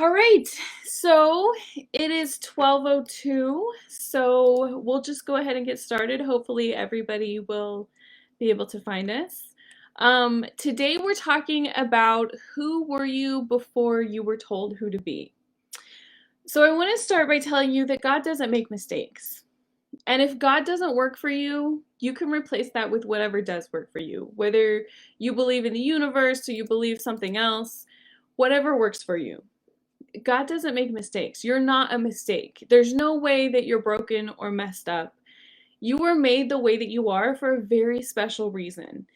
All right, so it is 12:02, so we'll just go ahead and get started. Hopefully everybody will be able to find us. Today we're talking about who were you before you were told who to be. So I want to start by telling you that God doesn't make mistakes. And if God doesn't work for you, you can replace that with whatever does work for you. Whether you believe in the universe or you believe something else, whatever works for you. God doesn't make mistakes. You're not a mistake. There's no way that you're broken or messed up. You were made the way that you are for a very special reason.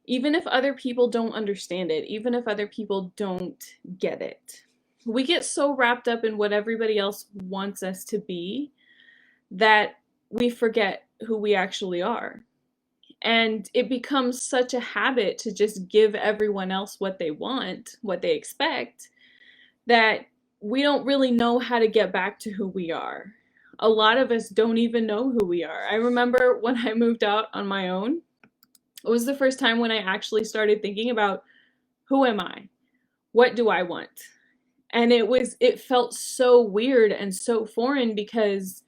Even if other people don't understand it, even if other people don't get it. We get so wrapped up in what everybody else wants us to be that we forget who we actually are. And it becomes such a habit to just give everyone else what they want, what they expect, that we don't really know how to get back to who we are. A lot of us don't even know who we are. I remember when I moved out on my own, it was the first time when I actually started thinking about who am I? What do I want? And it felt so weird and so foreign because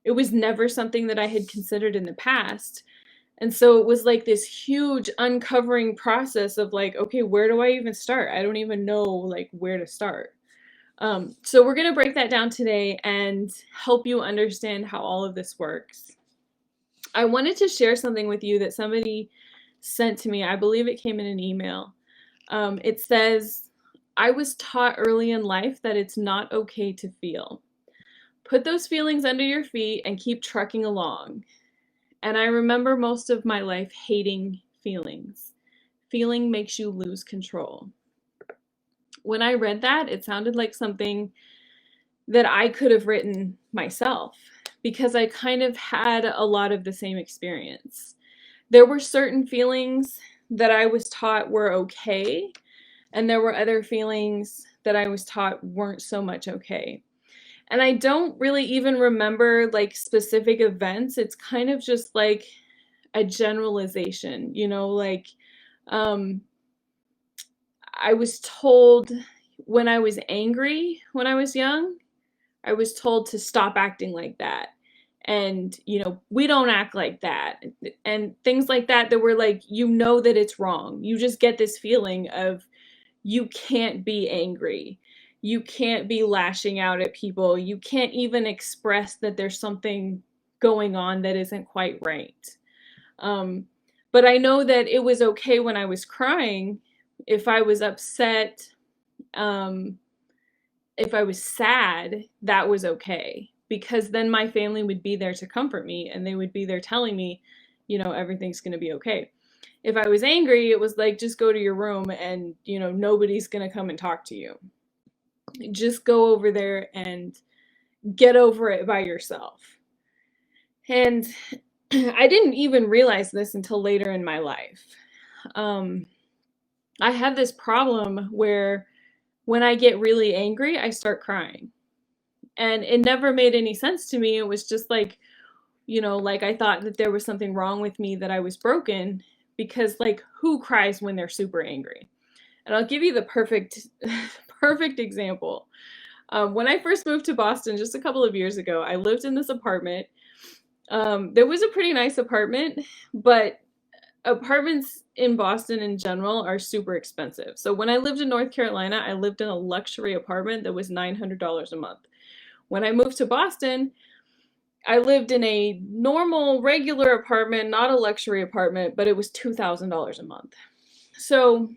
it was never something that I had considered in the past. And so it was like this huge uncovering process of like, okay, where do I even start? I don't even know like where to start. So we're going to break that down today and help you understand how all of this works. I wanted to share something with you that somebody sent to me. I believe it came in an email. It says, I was taught early in life that it's not okay to feel. Put those feelings under your feet and keep trucking along. And I remember most of my life hating feelings. Feeling makes you lose control. When I read that, it sounded like something that I could have written myself because I kind of had a lot of the same experience. There were certain feelings that I was taught were okay, and there were other feelings that I was taught weren't so much okay. And I don't really even remember like specific events. It's kind of just like a generalization, like um, I was told when I was angry when I was young, I was told to stop acting like that. And, we don't act like that. And things like that, that were like, that it's wrong. You just get this feeling of you can't be angry. You can't be lashing out at people. You can't even express that there's something going on that isn't quite right. But I know that it was okay when I was crying. If I was upset, um, if I was sad, that was okay because then my family would be there to comfort me and they would be there telling me, everything's going to be okay. If I was angry, it was like, just go to your room and, nobody's going to come and talk to you. Just go over there and get over it by yourself. And I didn't even realize this until later in my life. I have this problem where when I get really angry, I start crying. And it never made any sense to me. It was just like, like I thought that there was something wrong with me, that I was broken, because like who cries when they're super angry? And I'll give you the perfect example. When I first moved to Boston just a couple of years ago, I lived in this apartment. There was a pretty nice apartment, but apartments in Boston in general are super expensive. So when I lived in North Carolina, I lived in a luxury apartment that was $900 a month. When I moved to Boston, I lived in a normal, regular apartment, not a luxury apartment, but it was $2,000 a month. So,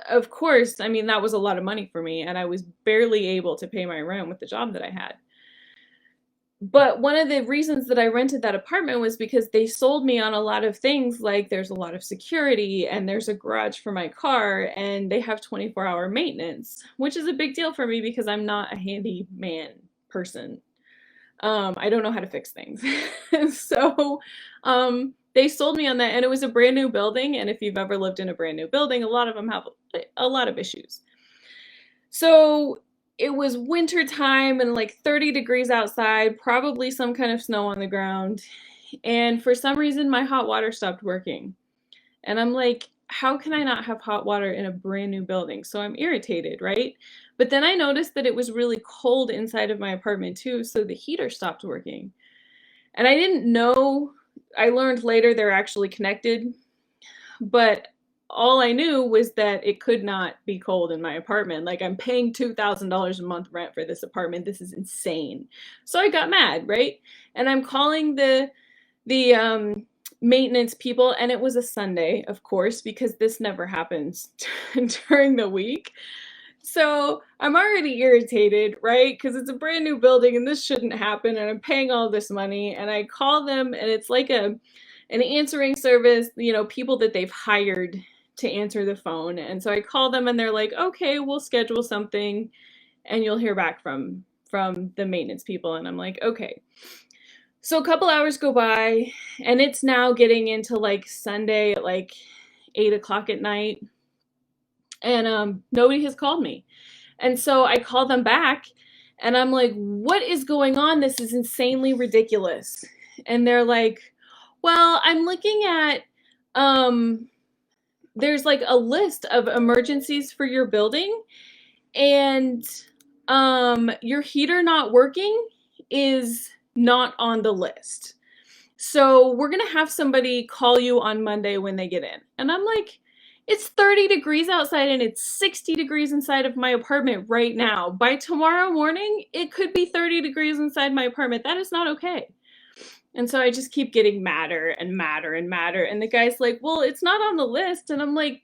of course, I mean, that was a lot of money for me, and I was barely able to pay my rent with the job that I had. But one of the reasons that I rented that apartment was because they sold me on a lot of things, like there's a lot of security and there's a garage for my car and they have 24-hour maintenance, which is a big deal for me because I'm not a handyman person. I don't know how to fix things. So they sold me on that, and it was a brand new building. And if you've ever lived in a brand new building, a lot of them have a lot of issues. So it was winter time and like 30 degrees outside, probably some kind of snow on the ground. And for some reason, my hot water stopped working. And I'm like, how can I not have hot water in a brand new building? So I'm irritated, right? But then I noticed that it was really cold inside of my apartment too, so the heater stopped working. And I didn't know, I learned later they're actually connected, but all I knew was that it could not be cold in my apartment. Like, I'm paying $2,000 a month rent for this apartment. This is insane. So I got mad, right? And I'm calling the maintenance people, and it was a Sunday, of course, because this never happens during the week. So I'm already irritated, right? Because it's a brand new building and this shouldn't happen, and I'm paying all this money. And I call them, and it's like an answering service, you know, people that they've hired to answer the phone. And so I call them, and they're like, "Okay, we'll schedule something, and you'll hear back from the maintenance people." And I'm like, "Okay." So a couple hours go by, and it's now getting into like Sunday at like 8 o'clock at night, and nobody has called me. And so I call them back, and I'm like, "What is going on? This is insanely ridiculous." And they're like, "Well, I'm looking at, um, there's like a list of emergencies for your building, and your heater not working is not on the list. So we're going to have somebody call you on Monday when they get in." And I'm like, "It's 30 degrees outside and it's 60 degrees inside of my apartment right now. By tomorrow morning, it could be 30 degrees inside my apartment. That is not okay." And so I just keep getting madder and madder and madder. And the guy's like, "Well, it's not on the list." And I'm like,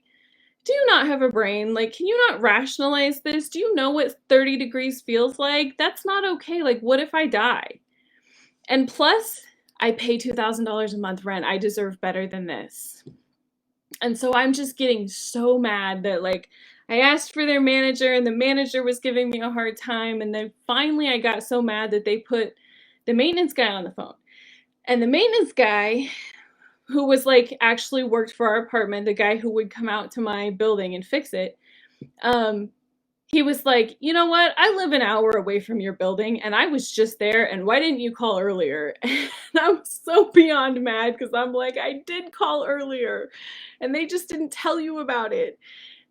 "Do you not have a brain? Like, can you not rationalize this? Do you know what 30 degrees feels like? That's not okay. Like, what if I die? And plus, I pay $2,000 a month rent. I deserve better than this." And so I'm just getting so mad that, like, I asked for their manager, and the manager was giving me a hard time. And then finally I got so mad that they put the maintenance guy on the phone. And the maintenance guy, who was like actually worked for our apartment, the guy who would come out to my building and fix it, um, he was like, "You know what? I live an hour away from your building, and I was just there, and why didn't you call earlier?" And I'm so beyond mad because I'm like, "I did call earlier, and they just didn't tell you about it."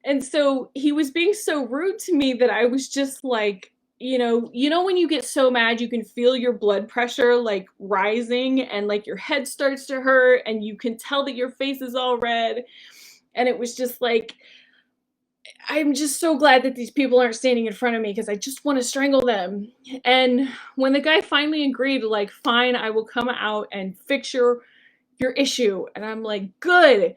And so he was being so rude to me that I was just like, you know when you get so mad you can feel your blood pressure like rising, and like your head starts to hurt, and you can tell that your face is all red. And it was just like, I'm just so glad that these people aren't standing in front of me because I just want to strangle them. And when the guy finally agreed, like, "Fine, I will come out and fix your issue." And I'm like, "Good."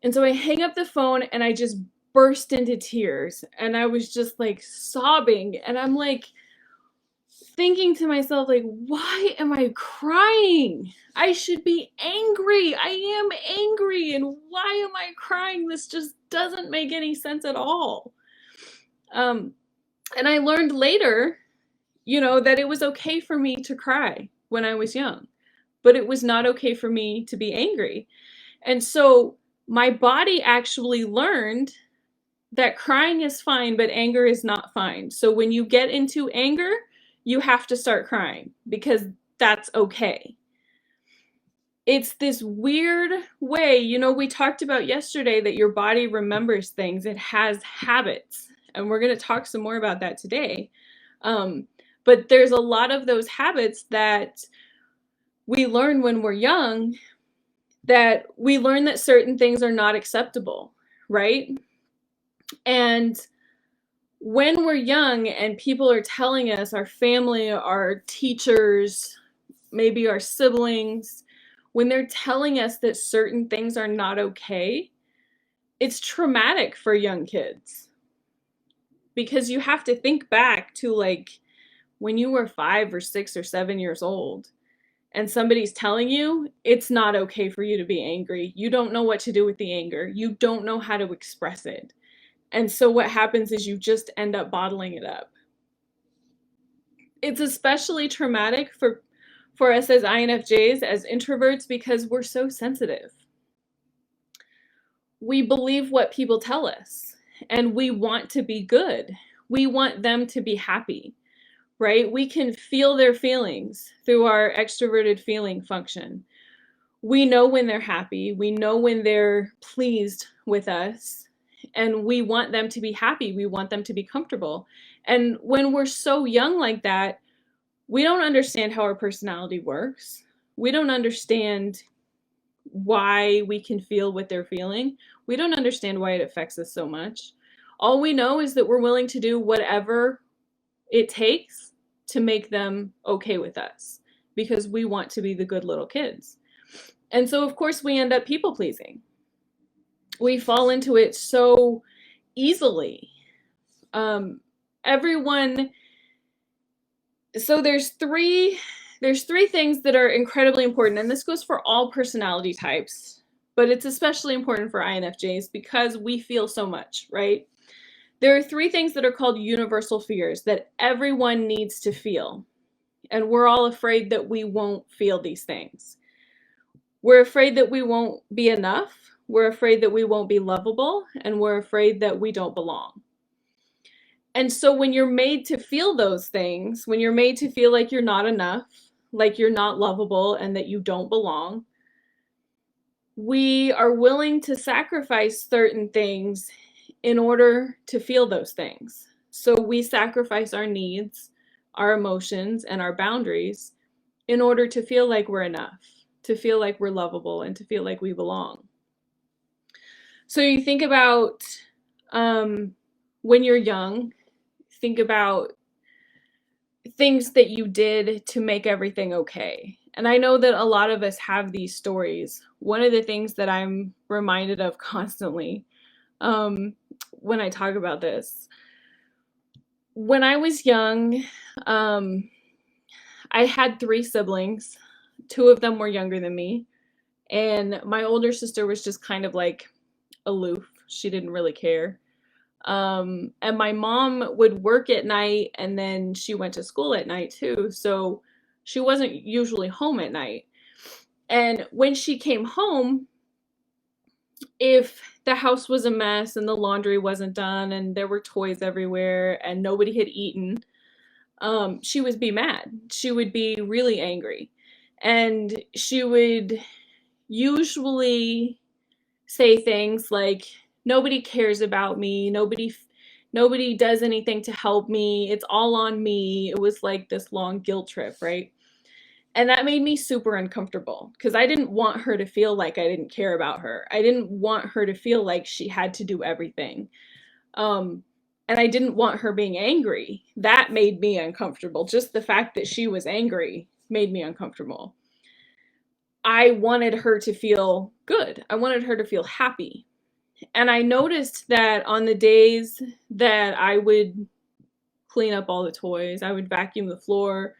And so I hang up the phone, and I just burst into tears, and I was just like sobbing, and I'm like thinking to myself, like, "Why am I crying? I should be angry. I am angry, and why am I crying? This just doesn't make any sense at all." Um, and I learned later, that it was okay for me to cry when I was young, but it was not okay for me to be angry. And so my body actually learned that crying is fine, but anger is not fine. So when you get into anger, you have to start crying because that's okay. It's this weird way, we talked about yesterday that your body remembers things. It has habits, and we're going to talk some more about that today. But there's a lot of those habits that we learn when we're young, that we learn that certain things are not acceptable, right? And when we're young and people are telling us, our family, our teachers, maybe our siblings, when they're telling us that certain things are not okay, it's traumatic for young kids. Because you have to think back to like when you were 5 or 6 or 7 years old, and somebody's telling you it's not okay for you to be angry. You don't know what to do with the anger. You don't know how to express it. And so what happens is you just end up bottling it up. It's especially traumatic for us as INFJs, as introverts, because we're so sensitive. We believe what people tell us, and we want to be good. We want them to be happy, right? We can feel their feelings through our extroverted feeling function. We know when they're happy, we know when they're pleased with us, and we want them to be happy, we want them to be comfortable. And when we're so young like that, we don't understand how our personality works. We don't understand why we can feel what they're feeling. We don't understand why it affects us so much. All we know is that we're willing to do whatever it takes to make them okay with us because we want to be the good little kids. And so, of course, we end up people pleasing. We fall into it so easily. Everyone, so there's three things that are incredibly important, and this goes for all personality types, but it's especially important for INFJs because we feel so much, right? There are three things that are called universal fears that everyone needs to feel, and we're all afraid that we won't feel these things. We're afraid that we won't be enough, we're afraid that we won't be lovable, and we're afraid that we don't belong. And so when you're made to feel those things, when you're made to feel like you're not enough, like you're not lovable, and that you don't belong, we are willing to sacrifice certain things in order to feel those things. So we sacrifice our needs, our emotions, and our boundaries in order to feel like we're enough, to feel like we're lovable, and to feel like we belong. So you think about when you're young, think about things that you did to make everything okay. And I know that a lot of us have these stories. One of the things that I'm reminded of constantly when I talk about this, when I was young, I had three siblings. Two of them were younger than me. And my older sister was just kind of like aloof. She didn't really care. And my mom would work at night and then she went to school at night too. So she wasn't usually home at night. And when she came home, if the house was a mess and the laundry wasn't done and there were toys everywhere and nobody had eaten, she would be mad. She would be really angry. And she would usually say things like, nobody cares about me, nobody does anything to help me, it's all on me. It was like this long guilt trip, right? And that made me super uncomfortable because I didn't want her to feel like I didn't care about her. I didn't want her to feel like she had to do everything. And I didn't want her being angry. That made me uncomfortable. Just the fact that she was angry made me uncomfortable. I wanted her to feel good. I wanted her to feel happy. And I noticed that on the days that I would clean up all the toys, I would vacuum the floor,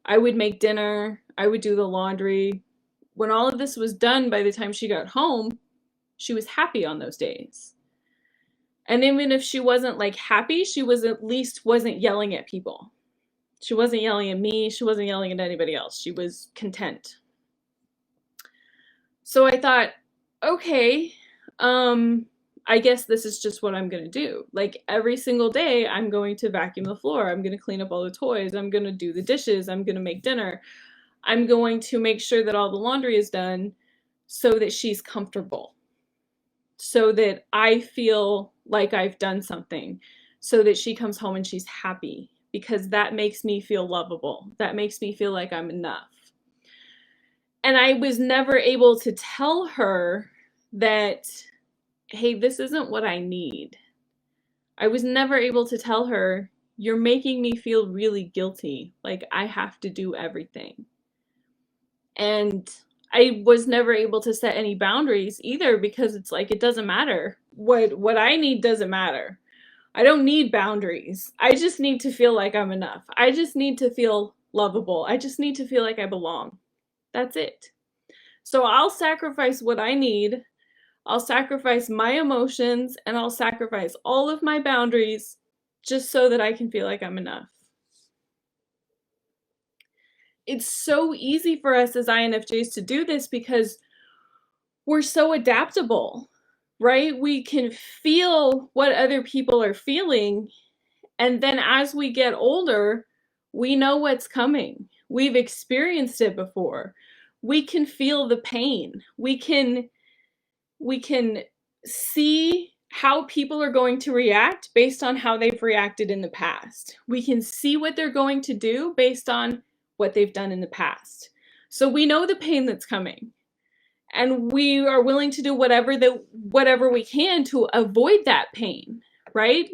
I would make dinner, I would do the laundry. When all of this was done, by the time she got home, she was happy on those days. And even if she wasn't like happy, she was at least wasn't yelling at people. She wasn't yelling at me, she wasn't yelling at anybody else. She was content. So I thought, okay, I guess this is just what I'm going to do. Like every single day, I'm going to vacuum the floor. I'm going to clean up all the toys. I'm going to do the dishes. I'm going to make dinner. I'm going to make sure that all the laundry is done so that she's comfortable, so that I feel like I've done something, so that she comes home and she's happy, because that makes me feel lovable. That makes me feel like I'm enough. And I was never able to tell her that, hey, this isn't what I need. I was never able to tell her, you're making me feel really guilty, like I have to do everything. And I was never able to set any boundaries either, because it's like, it doesn't matter. What I need doesn't matter. I don't need boundaries. I just need to feel like I'm enough. I just need to feel lovable. I just need to feel like I belong. That's it. So I'll sacrifice what I need. I'll sacrifice my emotions, and I'll sacrifice all of my boundaries just so that I can feel like I'm enough. It's so easy for us as INFJs to do this because we're so adaptable, right? We can feel what other people are feeling, and then as we get older, we know what's coming. We've experienced it before. we can feel the pain. We can see how people are going to react based on how they've reacted in the past. We can see what they're going to do based on what they've done in the past. So we know the pain that's coming, and we are willing to do whatever we can to avoid that pain, right?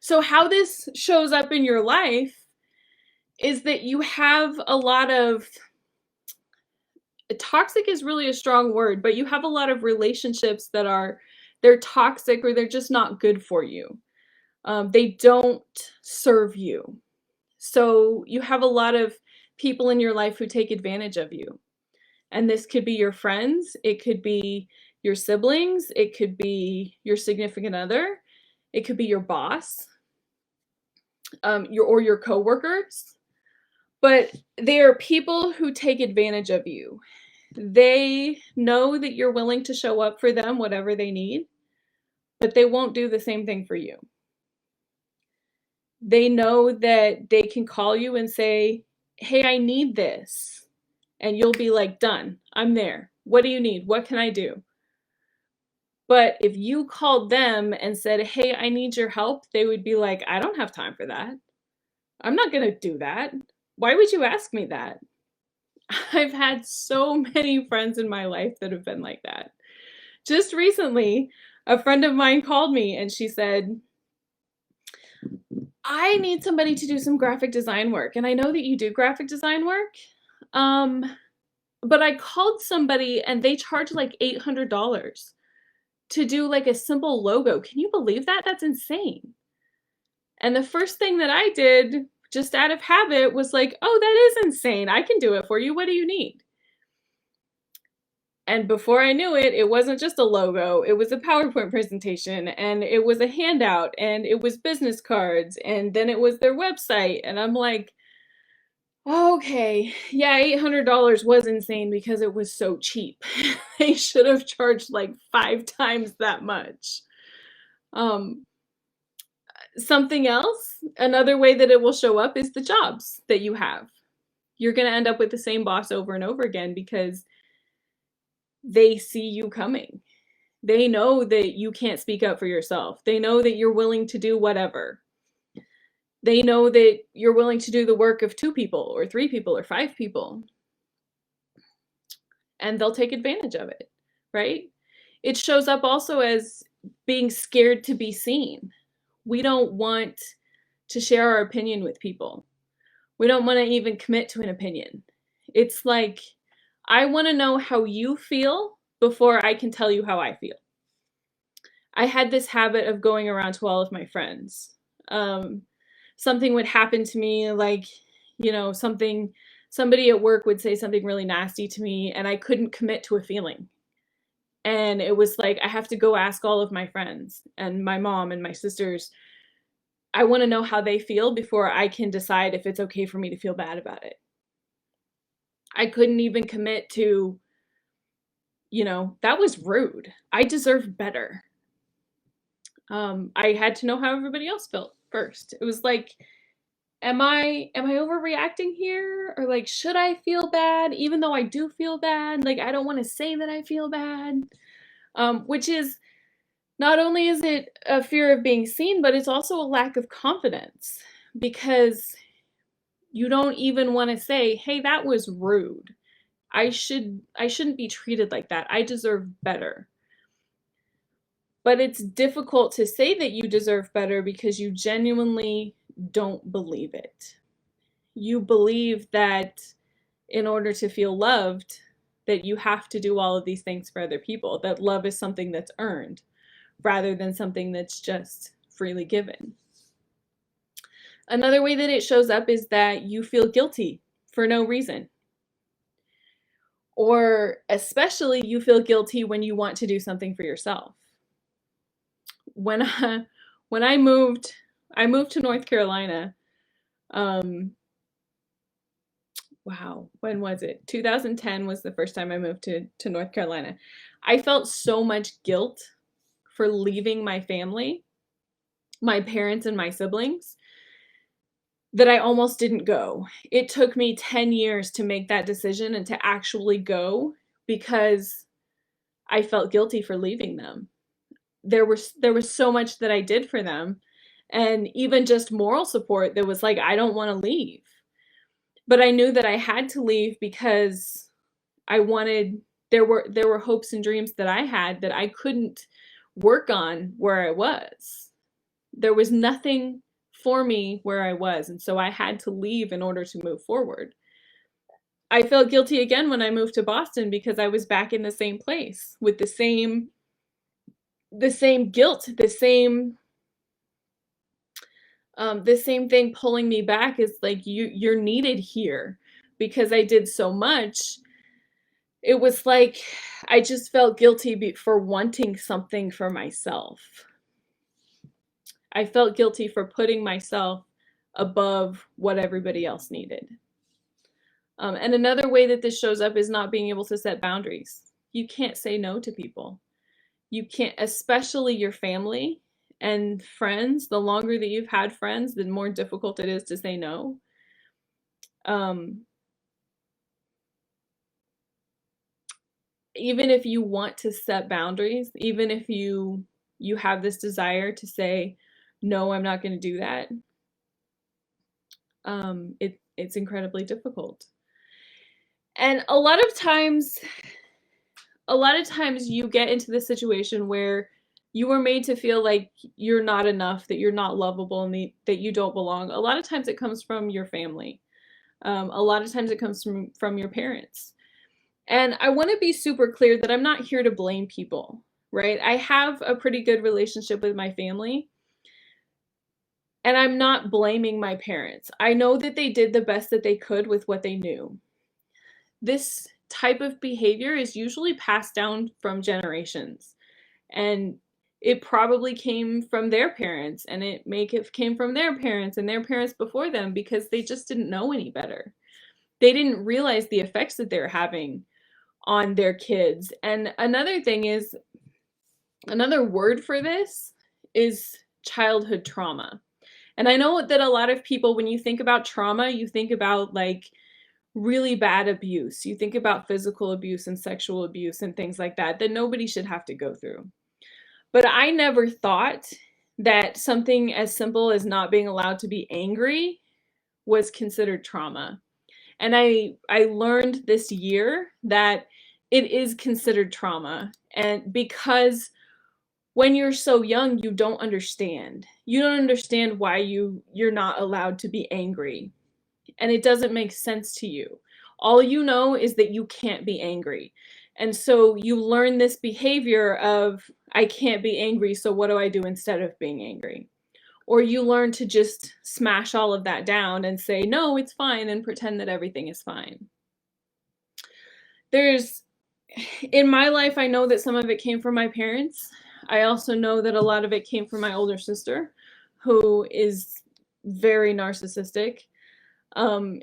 So how this shows up in your life is that you have a lot of, toxic is really a strong word, but you have a lot of relationships that they're toxic, or they're just not good for you. They don't serve you. So you have a lot of people in your life who take advantage of you. And this could be your friends, it could be your siblings, it could be your significant other, it could be your boss, your coworkers. But they are people who take advantage of you. They know that you're willing to show up for them, whatever they need, but they won't do the same thing for you. They know that they can call you and say, hey, I need this. And you'll be like, done, I'm there. What do you need? What can I do? But if you called them and said, hey, I need your help, they would be like, I don't have time for that. I'm not going to do that. Why would you ask me that? I've had so many friends in my life that have been like that. Just recently, a friend of mine called me and she said, I need somebody to do some graphic design work. And I know that you do graphic design work. But I called somebody and they charge like $800 to do like a simple logo. Can you believe that? That's insane. And the first thing that I did, just out of habit, was like, oh, that is insane. I can do it for you. What do you need? And before I knew it, it wasn't just a logo. It was a PowerPoint presentation, and it was a handout, and it was business cards, and then it was their website. And I'm like, okay, yeah, $800 was insane because it was so cheap. They should have charged like 5 times that much. Something else, another way that it will show up is the jobs that you have. You're going to end up with the same boss over and over again because they see you coming. They know that you can't speak up for yourself. They know that you're willing to do whatever. They know that you're willing to do the work of 2 people or 3 people or 5 people. And they'll take advantage of it, right? It shows up also as being scared to be seen. We don't want to share our opinion with people. We don't want to even commit to an opinion. It's like, I want to know how you feel before I can tell you how I feel. I had this habit of going around to all of my friends. Something would happen to me, like, somebody at work would say something really nasty to me, and I couldn't commit to a feeling. And it was like, I have to go ask all of my friends and my mom and my sisters. I want to know how they feel before I can decide if it's okay for me to feel bad about it. I couldn't even commit to, that was rude. I deserve better. I had to know how everybody else felt first. It was like, am I overreacting here? Or like, should I feel bad even though I do feel bad? Like, I don't want to say that I feel bad. Which is, not only is it a fear of being seen, but it's also a lack of confidence, because you don't even want to say, hey, that was rude. I shouldn't be treated like that. I deserve better. But it's difficult to say that you deserve better because you genuinely don't believe it. You believe that in order to feel loved, that you have to do all of these things for other people, that love is something that's earned rather than something that's just freely given. Another way that it shows up is that you feel guilty for no reason. Or especially you feel guilty when you want to do something for yourself. When I moved to North Carolina. Wow, when was it? 2010 was the first time I moved to North Carolina. I felt so much guilt for leaving my family, my parents and my siblings, that I almost didn't go. It took me 10 years to make that decision and to actually go because I felt guilty for leaving them. There was so much that I did for them, and even just moral support that was like, I don't want to leave. But I knew that I had to leave because I wanted there were hopes and dreams that I had that I couldn't work on where I was. There was nothing for me where I was, and so I had to leave in order to move forward. I felt guilty again when I moved to Boston because I was back in the same place with the same guilt, the same thing pulling me back is like you're needed here because I did so much. It was like I just felt guilty for wanting something for myself. I felt guilty for putting myself above what everybody else needed. And another way that this shows up is not being able to set boundaries. You can't say no to people. You can't, especially your family and friends. The longer that you've had friends, the more difficult it is to say no. Even if you want to set boundaries, even if you have this desire to say, no, I'm not going to do that, it's incredibly difficult. And a lot of times you get into this situation where you were made to feel like you're not enough, that you're not lovable, and that you don't belong. A lot of times it comes from your family. A lot of times it comes from your parents. And I want to be super clear that I'm not here to blame people, right? I have a pretty good relationship with my family, and I'm not blaming my parents. I know that they did the best that they could with what they knew. This type of behavior is usually passed down from generations, and it probably came from their parents, and it may have came from their parents and their parents before them because they just didn't know any better. They didn't realize the effects that they're having on their kids. And another thing is, another word for this is childhood trauma. And I know that a lot of people, when you think about trauma, you think about like really bad abuse. You think about physical abuse and sexual abuse and things like that nobody should have to go through. But I never thought that something as simple as not being allowed to be angry was considered trauma. And I learned this year that it is considered trauma. And because when you're so young, you don't understand. You don't understand why you're not allowed to be angry. And it doesn't make sense to you. All you know is that you can't be angry. And so you learn this behavior of, I can't be angry, so what do I do instead of being angry? Or you learn to just smash all of that down and say, no, it's fine, and pretend that everything is fine. In my life, I know that some of it came from my parents. I also know that a lot of it came from my older sister, who is very narcissistic.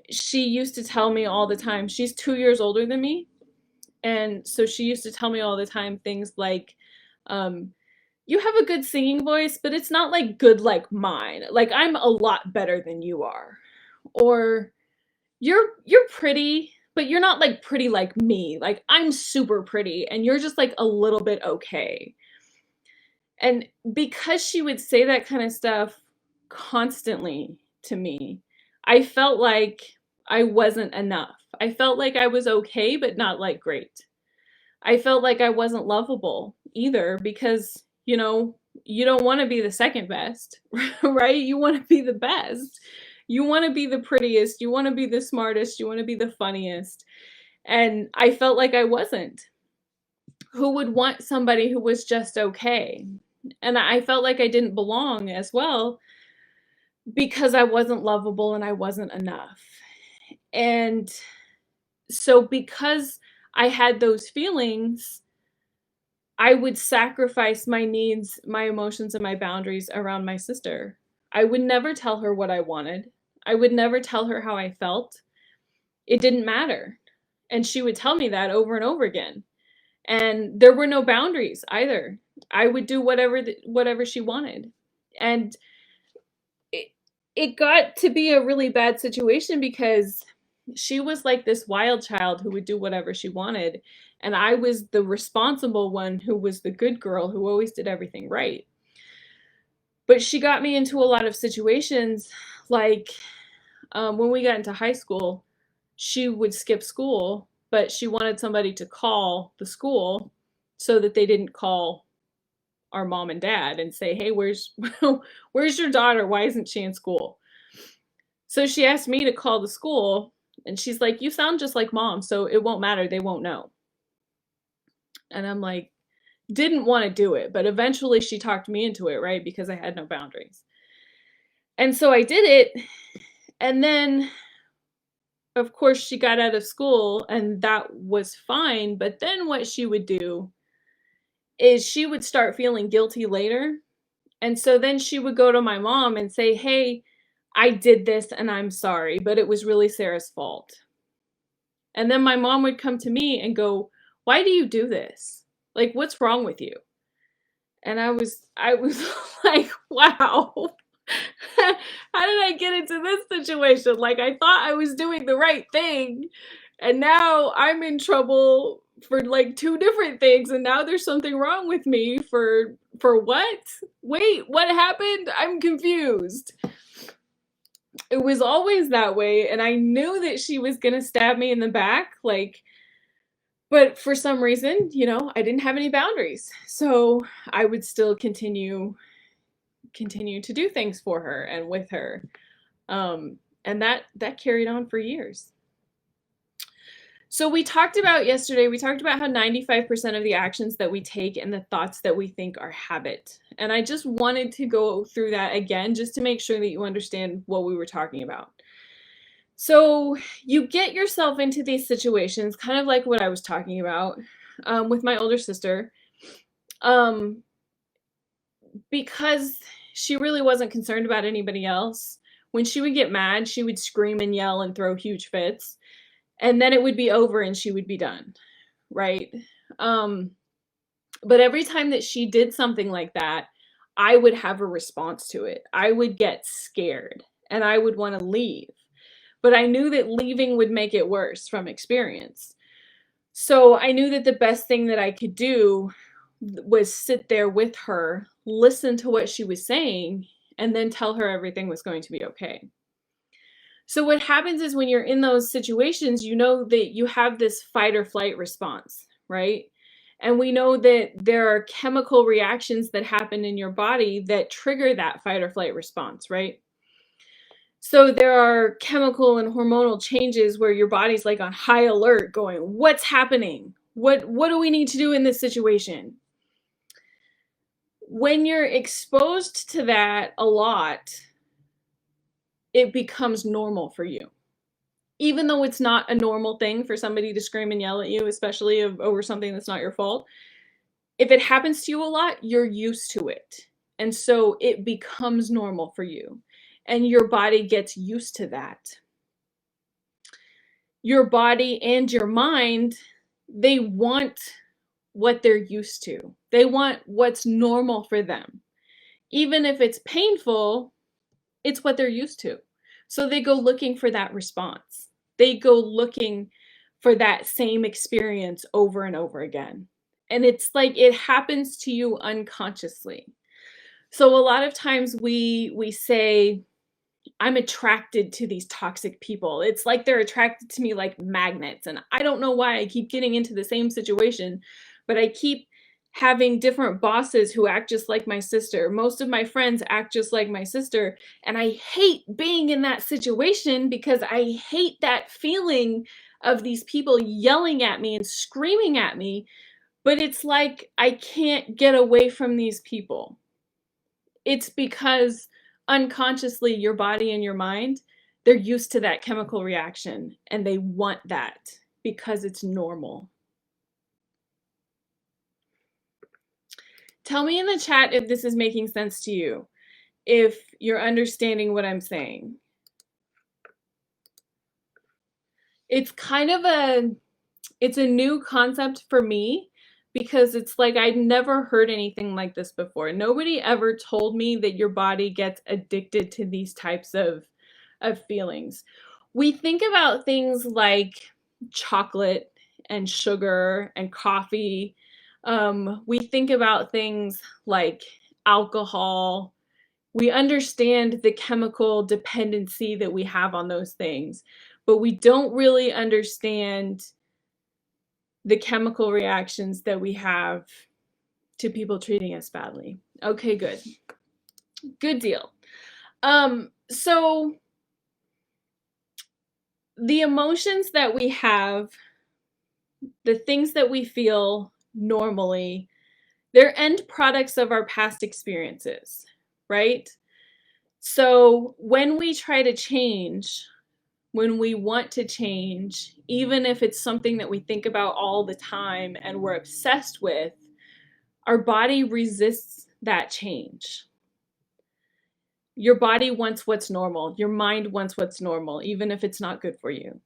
She used to tell me all the time, she's 2 years older than me. And so she used to tell me all the time things like, you have a good singing voice, but it's not like good like mine. Like I'm a lot better than you are. Or you're pretty, but you're not like pretty like me. Like I'm super pretty and you're just like a little bit okay. And because she would say that kind of stuff constantly to me, I felt like I wasn't enough. I felt like I was okay, but not like great. I felt like I wasn't lovable either because, you don't want to be the second best, right? You want to be the best. You want to be the prettiest. You want to be the smartest. You want to be the funniest. And I felt like I wasn't. Who would want somebody who was just okay? And I felt like I didn't belong as well because I wasn't lovable and I wasn't enough. And so because I had those feelings, I would sacrifice my needs, my emotions, and my boundaries around my sister. I would never tell her what I wanted. I would never tell her how I felt. It didn't matter. And she would tell me that over and over again. And there were no boundaries either. I would do whatever she wanted. And it got to be a really bad situation because she was like this wild child who would do whatever she wanted. And I was the responsible one who was the good girl who always did everything right. But she got me into a lot of situations like when we got into high school, she would skip school, but she wanted somebody to call the school so that they didn't call our mom and dad and say, "Hey, where's your daughter? Why isn't she in school?" So she asked me to call the school, and she's like, "You sound just like mom, so it won't matter. They won't know." And I'm like, didn't want to do it, but eventually she talked me into it, right? Because I had no boundaries. And so I did it. And then, of course, she got out of school, and that was fine. But then what she would do is she would start feeling guilty later. And so then she would go to my mom and say, "Hey, I did this and I'm sorry, but it was really Sarah's fault." And then my mom would come to me and go, "Why do you do this? Like, what's wrong with you?" And I was like, wow. How did I get into this situation? Like, I thought I was doing the right thing, and now I'm in trouble for like two different things, and now there's something wrong with me for what? Wait, what happened? I'm confused. It was always that way, and I knew that she was gonna stab me in the back, like, but for some reason, I didn't have any boundaries. So I would still continue to do things for her and with her. And that carried on for years. So we talked about how 95% of the actions that we take and the thoughts that we think are habit. And I just wanted to go through that again just to make sure that you understand what we were talking about. So you get yourself into these situations, kind of like what I was talking about with my older sister, um, because she really wasn't concerned about anybody else. When she would get mad, she would scream and yell and throw huge fits, and then it would be over and she would be done, right? Um, but every time that she did something like that, I would have a response to it. I would get scared and I would want to leave. But I knew that leaving would make it worse from experience. So I knew that the best thing that I could do was sit there with her, listen to what she was saying, and then tell her everything was going to be okay. So what happens is when you're in those situations, you know that you have this fight or flight response, right? And we know that there are chemical reactions that happen in your body that trigger that fight or flight response, right? So there are chemical and hormonal changes where your body's like on high alert going, what's happening? What do we need to do in this situation? When you're exposed to that a lot, it becomes normal for you. Even though it's not a normal thing for somebody to scream and yell at you, especially over something that's not your fault, if it happens to you a lot, you're used to it. And so it becomes normal for you. And your body gets used to that. Your body and your mind, they want what they're used to. They want what's normal for them. Even if it's painful, it's what they're used to. So they go looking for that response. They go looking for that same experience over and over again. And it's like it happens to you unconsciously. So a lot of times we say, I'm attracted to these toxic people. It's like they're attracted to me like magnets. And I don't know why I keep getting into the same situation, but I keep having different bosses who act just like my sister. Most of my friends act just like my sister. And I hate being in that situation because I hate that feeling of these people yelling at me and screaming at me. But it's like I can't get away from these people. It's because unconsciously your body and your mind, they're used to that chemical reaction and they want that because it's normal. Tell me in the chat if this is making sense to you, if you're understanding what I'm saying. It's kind of it's a new concept for me because it's like I'd never heard anything like this before. Nobody ever told me that your body gets addicted to these types of feelings. We think about things like chocolate and sugar and coffee. We think about things like alcohol. We understand the chemical dependency that we have on those things, but we don't really understand the chemical reactions that we have to people treating us badly. Okay, good. Good deal. So the emotions that we have, the things that we feel normally, they're end products of our past experiences, right? So when we try to change, when we want to change, even if it's something that we think about all the time and we're obsessed with, our body resists that change. Your body wants what's normal. Your mind wants what's normal, even if it's not good for you.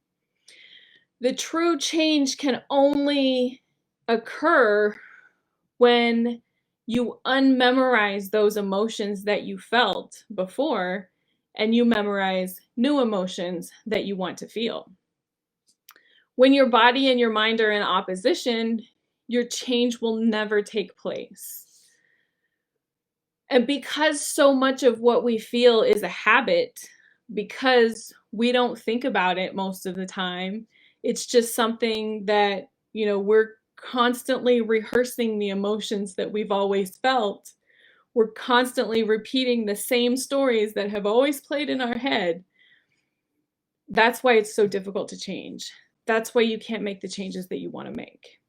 The true change can only occur when you unmemorize those emotions that you felt before and you memorize new emotions that you want to feel. When your body and your mind are in opposition, your change will never take place. And because so much of what we feel is a habit, because we don't think about it most of the time, it's just something that, we're constantly rehearsing the emotions that we've always felt. We're constantly repeating the same stories that have always played in our head. That's why it's so difficult to change. That's why you can't make the changes that you want to make.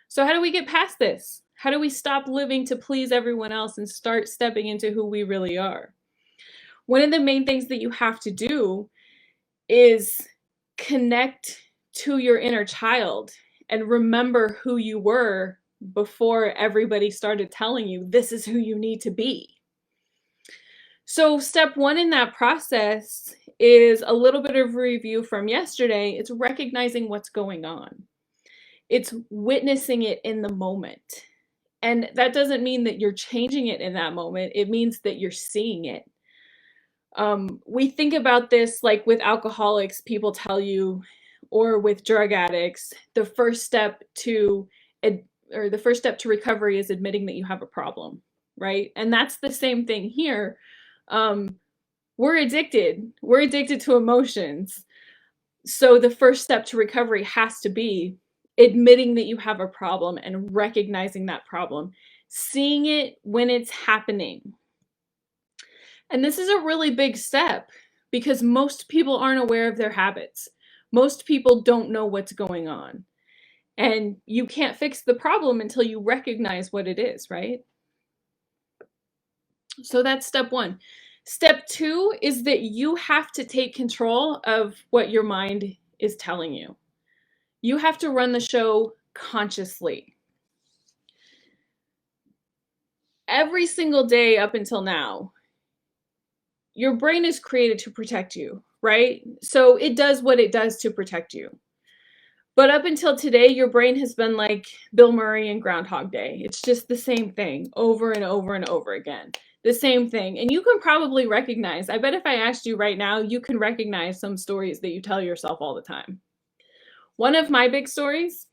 So how do we get past this? How do we stop living to please everyone else and start stepping into who we really are? One of the main things that you have to do is connect to your inner child and remember who you were before everybody started telling you this is who you need to be. So step one in that process is a little bit of review from yesterday. It's recognizing what's going on. It's witnessing it in the moment. And that doesn't mean that you're changing it in that moment. It means that you're seeing it. We think about this like with alcoholics, people tell you, or with drug addicts, the first step to recovery is admitting that you have a problem, right? And that's the same thing here. We're addicted. We're addicted to emotions. So the first step to recovery has to be admitting that you have a problem and recognizing that problem, seeing it when it's happening. And this is a really big step because most people aren't aware of their habits. Most people don't know what's going on. And you can't fix the problem until you recognize what it is, right? So that's step one. Step two is that you have to take control of what your mind is telling you. You have to run the show consciously. Every single day up until now, your brain is created to protect you, right? So it does what it does to protect you. But up until today, your brain has been like Bill Murray in Groundhog Day. It's just the same thing over and over and over again. The same thing. And you can probably recognize, I bet if I asked you right now, you can recognize some stories that you tell yourself all the time. One of my big stories,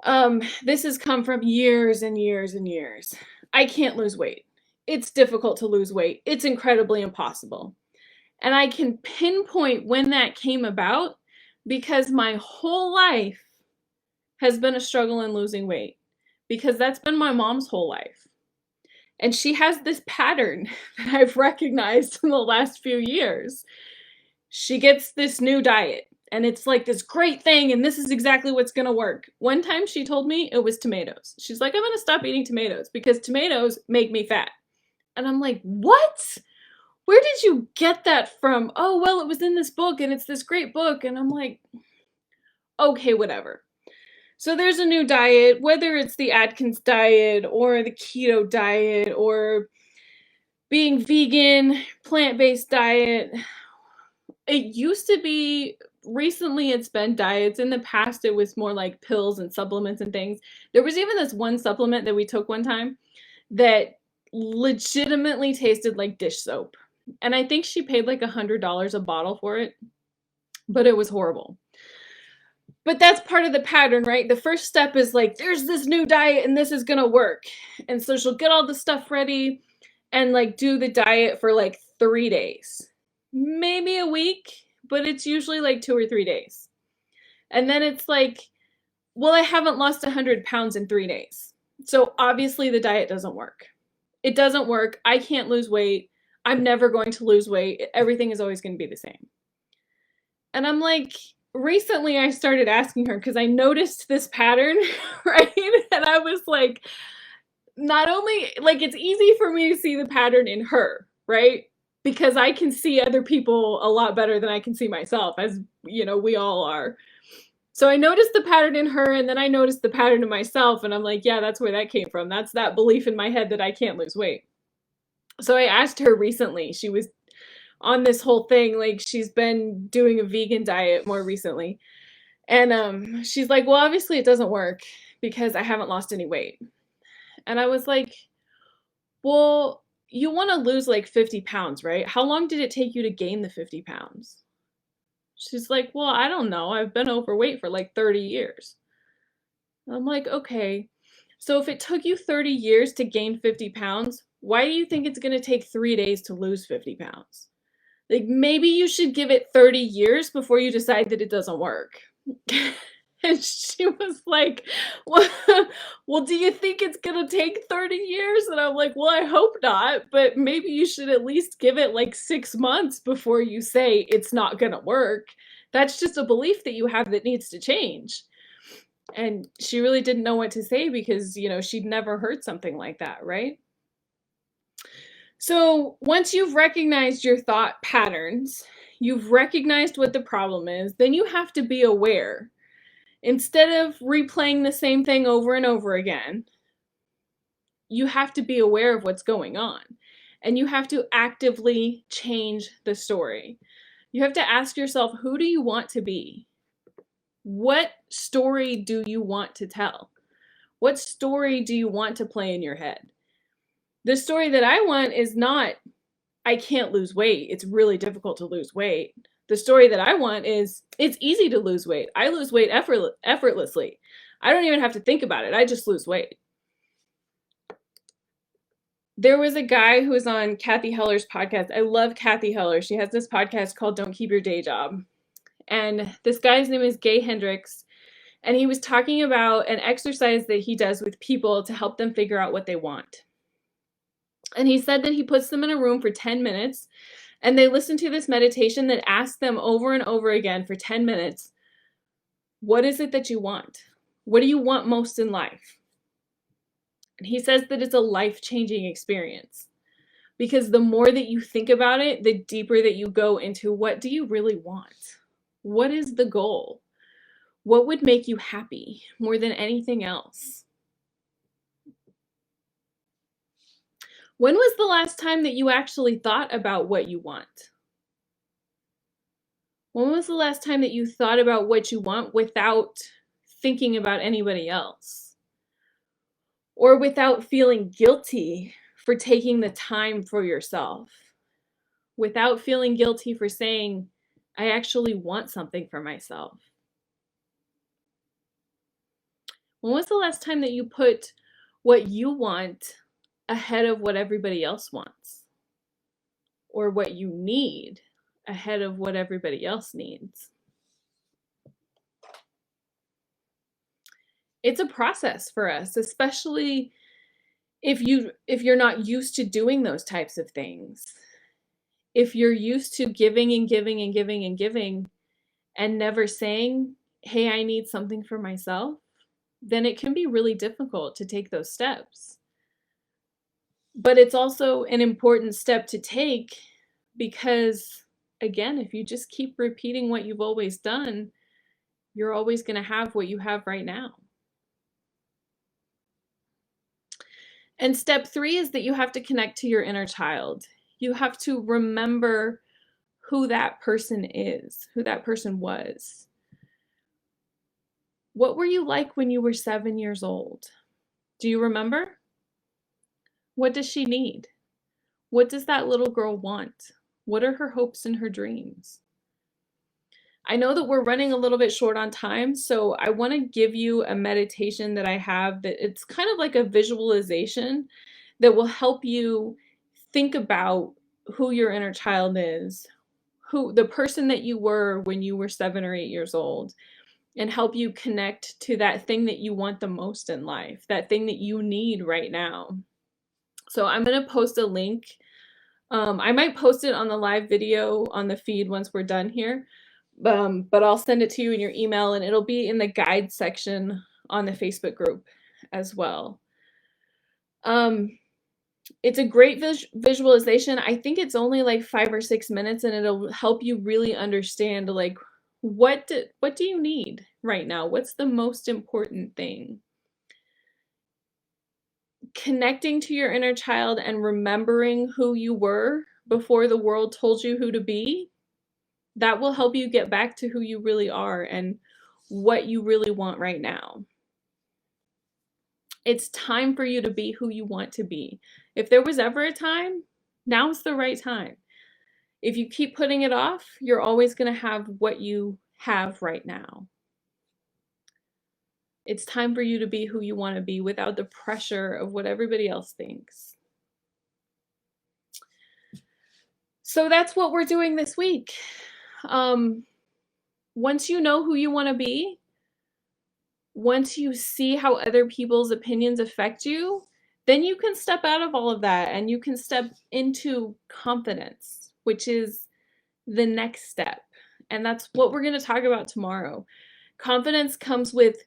this has come from years and years and years. I can't lose weight. It's difficult to lose weight. It's incredibly impossible. And I can pinpoint when that came about because my whole life has been a struggle in losing weight, because that's been my mom's whole life. And she has this pattern that I've recognized in the last few years. She gets this new diet and it's like this great thing and this is exactly what's going to work. One time she told me it was tomatoes. She's like, I'm going to stop eating tomatoes because tomatoes make me fat. And I'm like, what? Where did you get that from? Oh, well, it was in this book and it's this great book. And I'm like, okay, whatever. So there's a new diet, whether it's the Atkins diet or the keto diet or being vegan, plant-based diet. It used to be recently it's been diets. In the past, it was more like pills and supplements and things. There was even this one supplement that we took one time that legitimately tasted like dish soap. And I think she paid like $100 a bottle for it, but it was horrible. But that's part of the pattern, right? The first step is like, there's this new diet and this is gonna work. And so she'll get all the stuff ready and like do the diet for like 3 days, maybe a week, but it's usually like 2 or 3 days. And then it's like, well, I haven't lost 100 pounds in 3 days. So obviously the diet doesn't work. It doesn't work. I can't lose weight. I'm never going to lose weight. Everything is always going to be the same. And I'm like, recently I started asking her because I noticed this pattern, right? And I was like, not only, like, it's easy for me to see the pattern in her, right? Because I can see other people a lot better than I can see myself, as you know, we all are. So I noticed the pattern in her, and then I noticed the pattern in myself, and I'm like, yeah, that's where that came from. That's that belief in my head that I can't lose weight. So I asked her recently, she was on this whole thing, like she's been doing a vegan diet more recently. And she's like, well, obviously it doesn't work because I haven't lost any weight. And I was like, well, you want to lose like 50 pounds, right? How long did it take you to gain the 50 pounds? She's like, well, I don't know. I've been overweight for like 30 years. I'm like, okay. So if it took you 30 years to gain 50 pounds, why do you think it's going to take 3 days to lose 50 pounds? Like, maybe you should give it 30 years before you decide that it doesn't work. And she was like, well, do you think it's going to take 30 years? And I'm like, well, I hope not, but maybe you should at least give it like 6 months before you say it's not going to work. That's just a belief that you have that needs to change. And she really didn't know what to say because, you know, she'd never heard something like that, right? So once you've recognized your thought patterns, you've recognized what the problem is, then you have to be aware. Instead of replaying the same thing over and over again, you have to be aware of what's going on. And you have to actively change the story. You have to ask yourself, who do you want to be? What story do you want to tell? What story do you want to play in your head? The story that I want is not, I can't lose weight. It's really difficult to lose weight. The story that I want is, it's easy to lose weight. I lose weight effortlessly. I don't even have to think about it. I just lose weight. There was a guy who was on Kathy Heller's podcast. I love Kathy Heller. She has this podcast called Don't Keep Your Day Job. And this guy's name is Gay Hendricks. And he was talking about an exercise that he does with people to help them figure out what they want. And he said that he puts them in a room for 10 minutes and they listen to this meditation that asks them over and over again for 10 minutes, what is it that you want? What do you want most in life? And he says that it's a life-changing experience because the more that you think about it, the deeper that you go into what do you really want? What is the goal? What would make you happy more than anything else? When was the last time that you actually thought about what you want? When was the last time that you thought about what you want without thinking about anybody else? Or without feeling guilty for taking the time for yourself? Without feeling guilty for saying, I actually want something for myself? When was the last time that you put what you want ahead of what everybody else wants? Or what you need ahead of what everybody else needs? It's a process for us, especially if you're not used to doing those types of things. If you're used to giving and giving and giving and giving and never saying, hey, I need something for myself, then it can be really difficult to take those steps. But it's also an important step to take because, again, if you just keep repeating what you've always done, you're always going to have what you have right now. And step 3 is that you have to connect to your inner child. You have to remember who that person is, who that person was. What were you like when you were 7 years old? Do you remember? What does she need? What does that little girl want? What are her hopes and her dreams? I know that we're running a little bit short on time, so I want to give you a meditation that I have that it's kind of like a visualization that will help you think about who your inner child is, who the person that you were when you were 7 or 8 years old, and help you connect to that thing that you want the most in life, that thing that you need right now. So I'm going to post a link. I might post it on the live video on the feed once we're done here. But I'll send it to you in your email, and it'll be in the guide section on the Facebook group as well. It's a great visualization. I think it's only like 5 or 6 minutes, and it'll help you really understand like what do you need right now? What's the most important thing? Connecting to your inner child and remembering who you were before the world told you who to be, that will help you get back to who you really are and what you really want right now. It's time for you to be who you want to be. If there was ever a time, now's the right time. If you keep putting it off, you're always going to have what you have right now. It's time for you to be who you want to be without the pressure of what everybody else thinks. So that's what we're doing this week. Once you know who you want to be, once you see how other people's opinions affect you, then you can step out of all of that and you can step into confidence, which is the next step. And that's what we're going to talk about tomorrow. Confidence comes with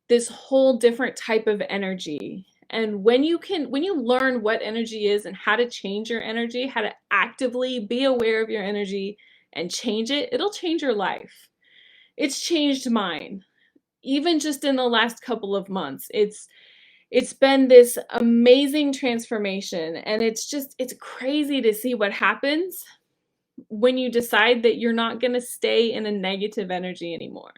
this whole different type of energy. And when you learn what energy is and how to change your energy, how to actively be aware of your energy and change it, it'll change your life. It's changed mine. Even just in the last couple of months, it's been this amazing transformation, and it's crazy to see what happens when you decide that you're not going to stay in a negative energy anymore.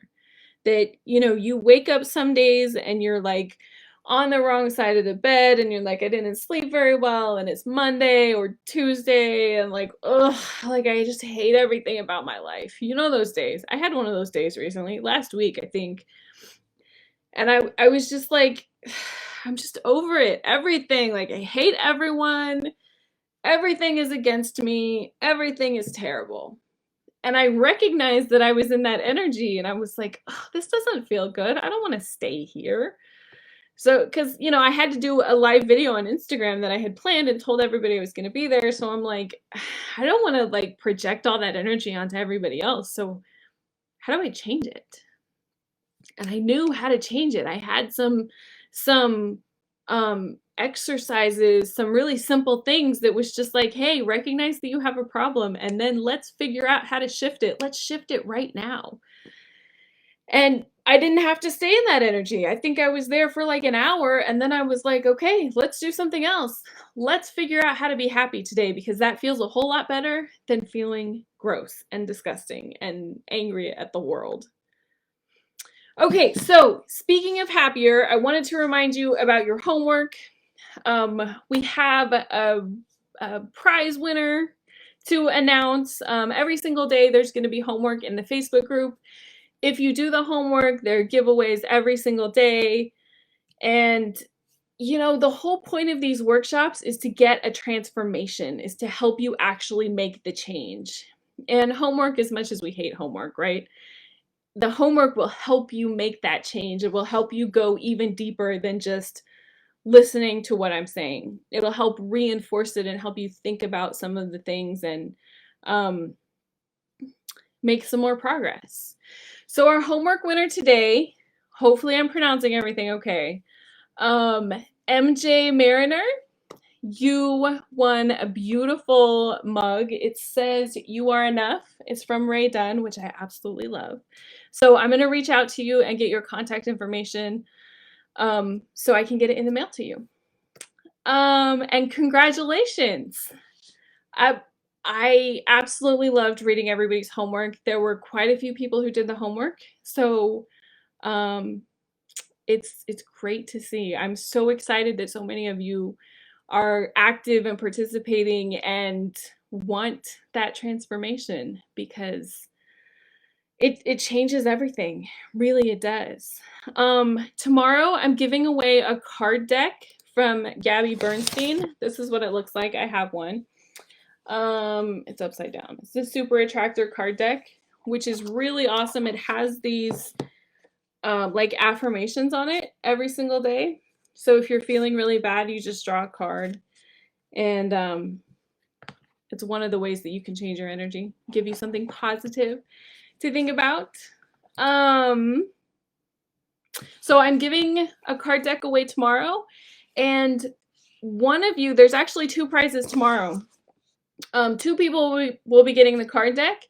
That, you wake up some days and you're like on the wrong side of the bed and you're like, I didn't sleep very well, and it's Monday or Tuesday and like, ugh, like I just hate everything about my life. Those days. I had one of those days recently, last week, I think. And I was just like, I'm just over it. Everything. Like, I hate everyone. Everything is against me. Everything is terrible. And I recognized that I was in that energy, and I was like, oh, this doesn't feel good. I don't want to stay here. So, because, I had to do a live video on Instagram that I had planned and told everybody I was going to be there. So I'm like, I don't want to like project all that energy onto everybody else. So how do I change it? And I knew how to change it. I had some exercises, some really simple things that was just like, hey, recognize that you have a problem, and then let's figure out how to shift it. Let's shift it right now. And I didn't have to stay in that energy. I think I was there for like an hour, and then I was like, okay, let's do something else. Let's figure out how to be happy today, because that feels a whole lot better than feeling gross and disgusting and angry at the world. Okay, so speaking of happier, I wanted to remind you about your homework. We have a prize winner to announce. Every single day there's going to be homework in the Facebook group. If you do the homework, there are giveaways every single day. And, the whole point of these workshops is to get a transformation, is to help you actually make the change. And homework, as much as we hate homework, right? The homework will help you make that change. It will help you go even deeper than just listening to what I'm saying. It'll help reinforce it and help you think about some of the things and make some more progress. So our homework winner today, hopefully I'm pronouncing everything okay, MJ Mariner, you won a beautiful mug. It says "You Are Enough." It's from Ray Dunn, which I absolutely love. So I'm going to reach out to you and get your contact information so I can get it in the mail to you. And congratulations. I absolutely loved reading everybody's homework. There were quite a few people who did the homework, so um, it's great to see. I'm so excited that so many of you are active and participating and want that transformation because it changes everything. Really, it does. Tomorrow I'm giving away a card deck from Gabby Bernstein. This is what it looks like. I have one. It's upside down. It's the Super Attractor card deck, which is really awesome. It has these like affirmations on it every single day. So if you're feeling really bad, you just draw a card, and it's one of the ways that you can change your energy, give you something positive to think about. So I'm giving a card deck away tomorrow, and one of you, there's actually two prizes tomorrow. Two people will be getting the card deck,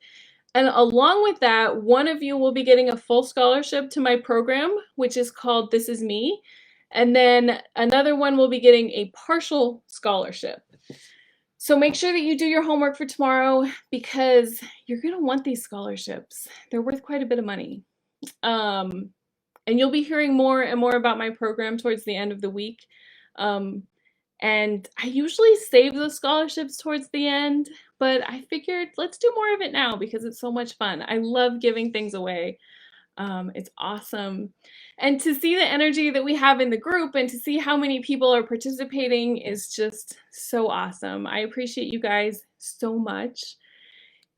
and along with that, one of you will be getting a full scholarship to my program, which is called This Is Me, and then another one will be getting a partial scholarship. So make sure that you do your homework for tomorrow because you're going to want these scholarships. They're worth quite a bit of money. And you'll be hearing more and more about my program towards the end of the week. And I usually save the scholarships towards the end, but I figured let's do more of it now because it's so much fun. I love giving things away. It's awesome. And to see the energy that we have in the group and to see how many people are participating is just so awesome. I appreciate you guys so much.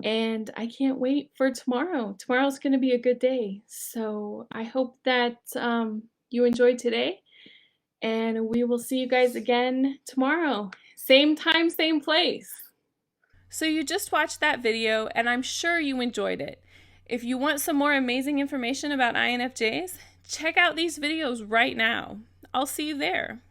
And I can't wait for tomorrow. Tomorrow's going to be a good day. So I hope that you enjoyed today. And we will see you guys again tomorrow. Same time, same place. So you just watched that video, and I'm sure you enjoyed it. If you want some more amazing information about INFJs, check out these videos right now. I'll see you there.